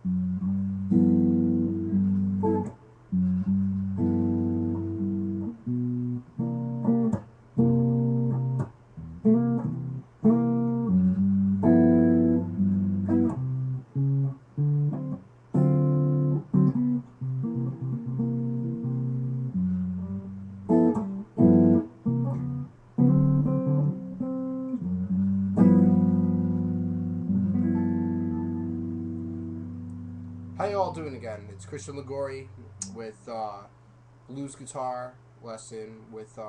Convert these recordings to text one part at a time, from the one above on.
How you all doing again? It's Christian Ligori with blues guitar lesson with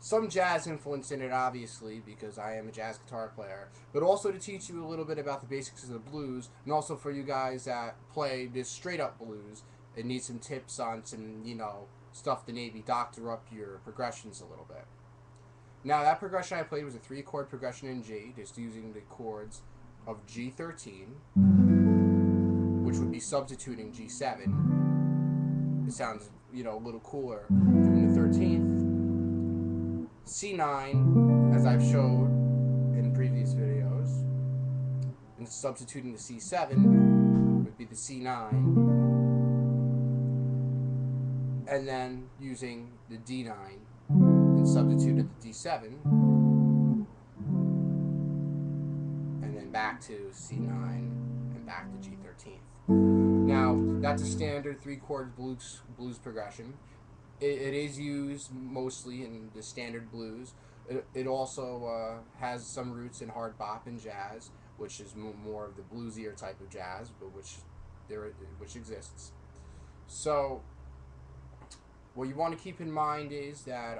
some jazz influence in it, obviously, because I am a jazz guitar player, but also to teach you a little bit about the basics of the blues, and also for you guys that play this straight up blues and need some tips on some, stuff to maybe doctor up your progressions a little bit. Now, that progression I played was a 3-chord progression in G, just using the chords of G13, which would be substituting G7. It sounds, a little cooler doing the 13th. C9, as I've showed in previous videos, and substituting the C7 would be the C9, and then using the D9 and substituted the D7, and then back to C9 and back to G13. Now, that's a standard 3-chord blues progression. It is used mostly in the standard blues. It also has some roots in hard bop and jazz, which is more of the bluesier type of jazz, but which exists. So, what you want to keep in mind is that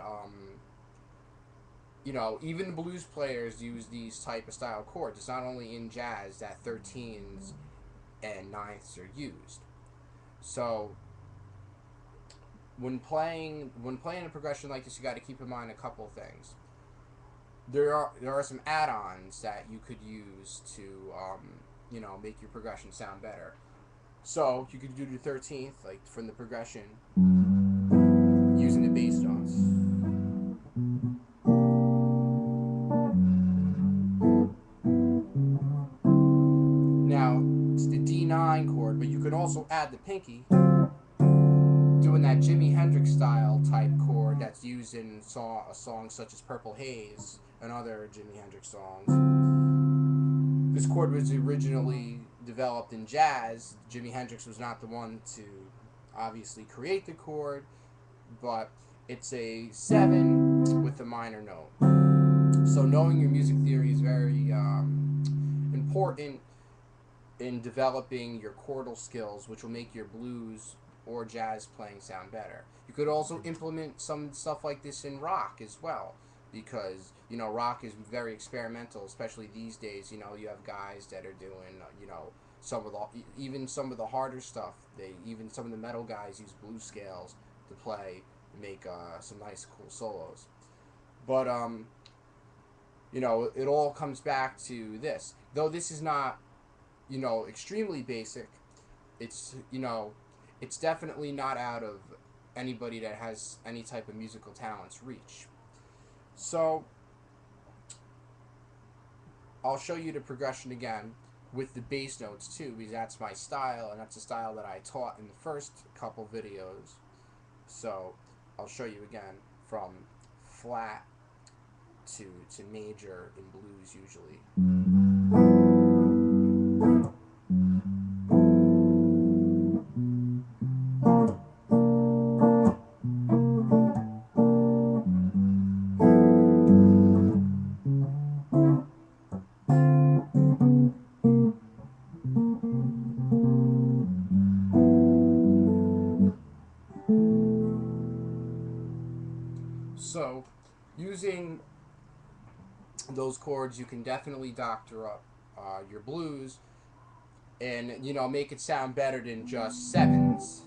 even blues players use these type of style chords. It's not only in jazz that 13s and 9ths are used. So when playing a progression like this, you got to keep in mind a couple things. There are some add-ons that you could use to make your progression sound better. So you could do the 13th, like from the progression, using the bass notes. Now it's the D9 chord, but you could also add the pinky, doing that Jimi Hendrix style type chord that's used in songs such as Purple Haze and other Jimi Hendrix songs. This chord was originally developed in jazz. Jimi Hendrix was not the one to obviously create the chord, but it's a 7 with a minor note. So knowing your music theory is very important in developing your chordal skills, which will make your blues or jazz playing sound better. You could also implement some stuff like this in rock as well, because rock is very experimental, especially these days. You have guys that are doing some of the harder stuff. Even some of the metal guys use blues scales to play and make some nice cool solos. But it all comes back to this. Though this is not extremely basic, it's it's definitely not out of anybody that has any type of musical talent's reach. So I'll show you the progression again with the bass notes too, because that's my style, and that's the style that I taught in the first couple videos. So I'll show you again from flat to major in blues usually. So, using those chords, you can definitely doctor up your blues and, make it sound better than just 7s.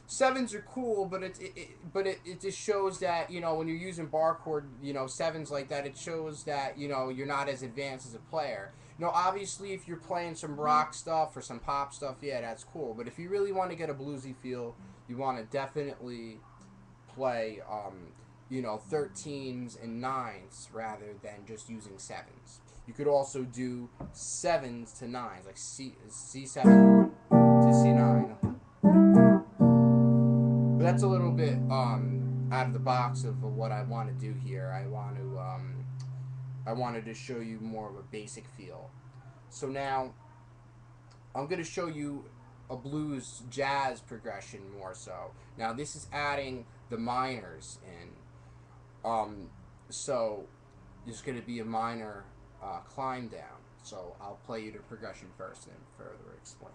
Sevens are cool, but it just shows that, when you're using bar chord, 7s like that, it shows that, you're not as advanced as a player. Obviously, if you're playing some rock stuff or some pop stuff, yeah, that's cool. But if you really want to get a bluesy feel, you want to definitely play you know, 13s and 9s rather than just using 7s. You could also do 7s to 9s, like C7 to C9. But that's a little bit out of the box of what I want to do here. I wanted to show you more of a basic feel. So now I'm going to show you a blues jazz progression more so. Now this is adding the minors in. So there's going to be a minor climb down. So I'll play you the progression first and then further explain.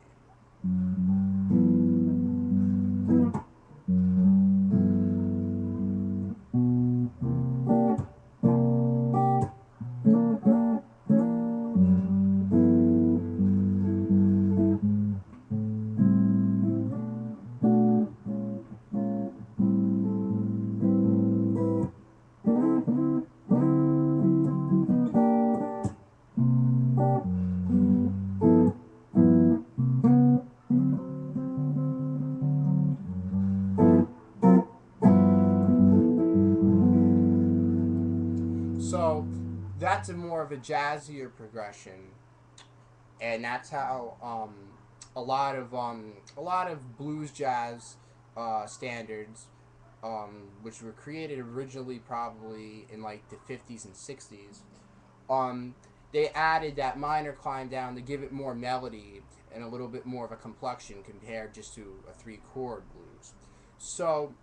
So that's a more of a jazzier progression, and that's how a lot of blues jazz standards, which were created originally probably in like the 50s and 60s, um, they added that minor climb down to give it more melody and a little bit more of a complexion compared just to a three chord blues. So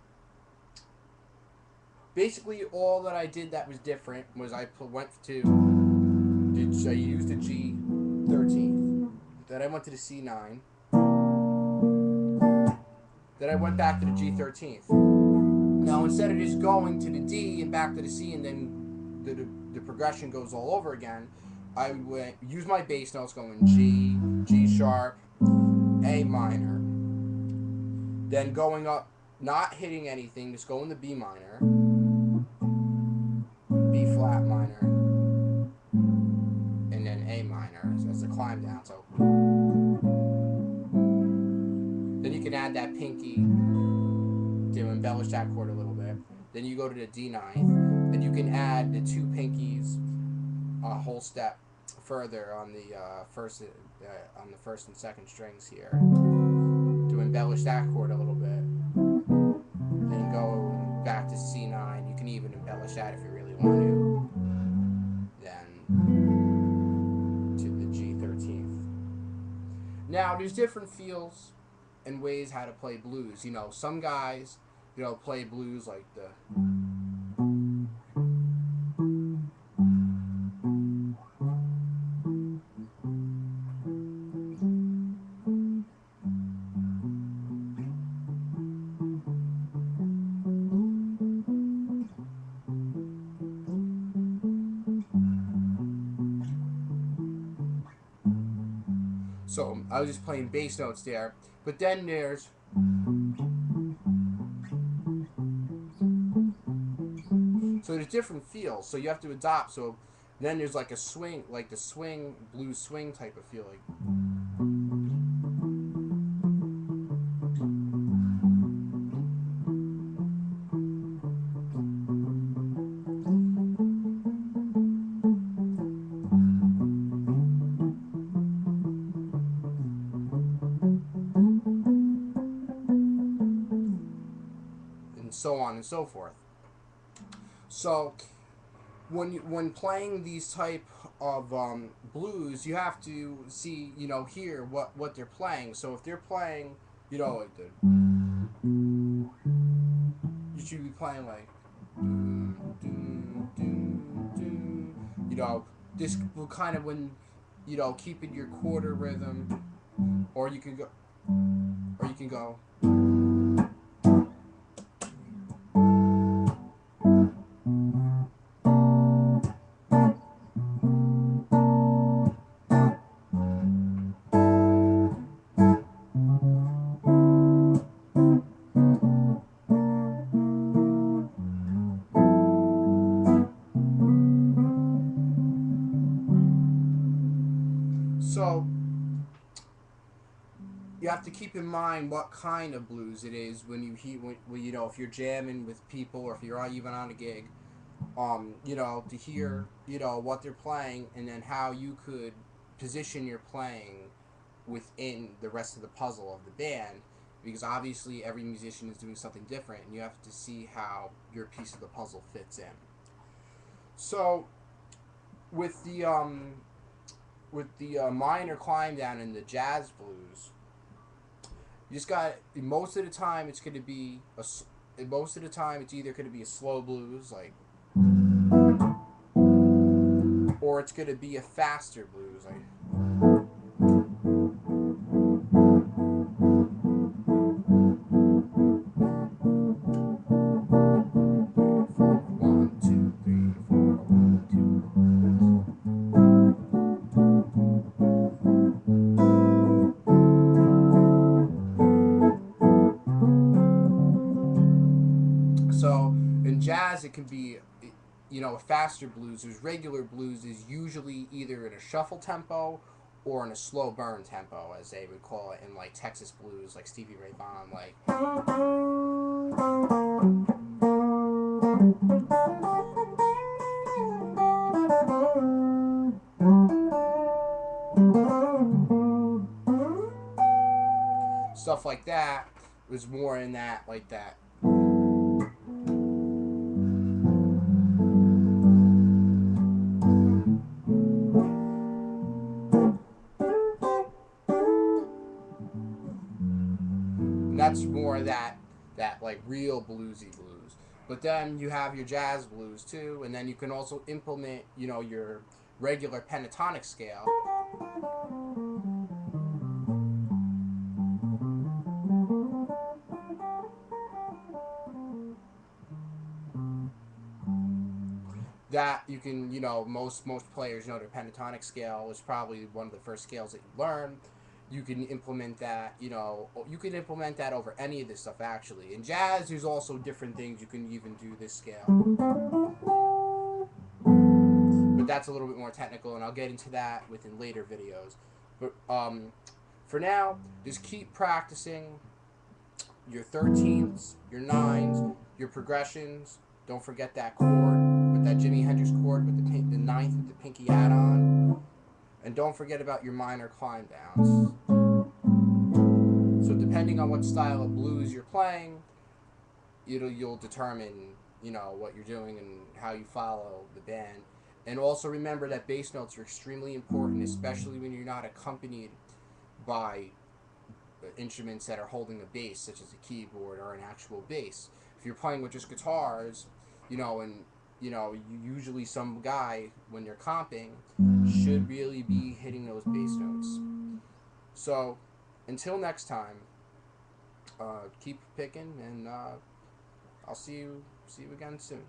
basically all that I did that was different was I used the G 13th, then I went to the C9, then I went back to the G 13th. Now instead of just going to the D and back to the C and then the progression goes all over again, I would use my bass notes going G, G sharp, A minor, then going up, not hitting anything, just going to B minor, B flat minor, and then A minor as a climb down. So then you can add that pinky to embellish that chord a little bit. Then you go to the D9, then you can add the two pinkies a whole step further on the first and second strings here to embellish that chord a little bit. Then go back to C9. You can even embellish that if you really want to. Then to the G13th. Now there's different feels and ways how to play blues. You know, some guys, you know, play blues like the so I was just playing bass notes there. But then there's different feels, so you have to adopt. So then there's like a swing, like the swing, blues swing type of feel, like. And so on and so forth. So when playing these type of blues, you have to see, you know, hear what they're playing. So if they're playing, you know, like you should be playing like, you know, this will kind of, when, you know, keeping your quarter rhythm, or you can go. So you have to keep in mind what kind of blues it is when you hear when you know, if you're jamming with people or if you're even on a gig. You know, to hear, you know, what they're playing and then how you could position your playing within the rest of the puzzle of the band, because obviously every musician is doing something different and you have to see how your piece of the puzzle fits in. So with the minor climb down in the jazz blues, you just got, most of the time it's going to be most of the time it's either going to be a slow blues, like, or it's going to be a faster blues, like. One, two, three, four, one, two. So in jazz, it can be, you know, a faster blues. There's regular blues is usually either in a shuffle tempo or in a slow burn tempo, as they would call it in like Texas blues, like Stevie Ray Vaughan, like. Stuff like that was more in that, like that. And that's more that like real bluesy blues. But then you have your jazz blues too, and then you can also implement, you know, your regular pentatonic scale. That you can, you know, most players know their pentatonic scale is probably one of the first scales that you learn. You can implement that, you know, you can implement that over any of this stuff actually. In jazz, there's also different things you can even do this scale. But that's a little bit more technical, and I'll get into that within later videos. But for now, just keep practicing your 13ths, your 9s, your progressions. Don't forget that chord with that Jimi Hendrix chord with the ninth with the pinky add-on. And don't forget about your minor climb downs. So depending on what style of blues you're playing, you'll determine, you know, what you're doing and how you follow the band. And also remember that bass notes are extremely important, especially when you're not accompanied by instruments that are holding a bass, such as a keyboard or an actual bass. If you're playing with just guitars, you know, and you know, usually some guy when you're comping should really be hitting those bass notes. So until next time, keep picking, and I'll see you again soon.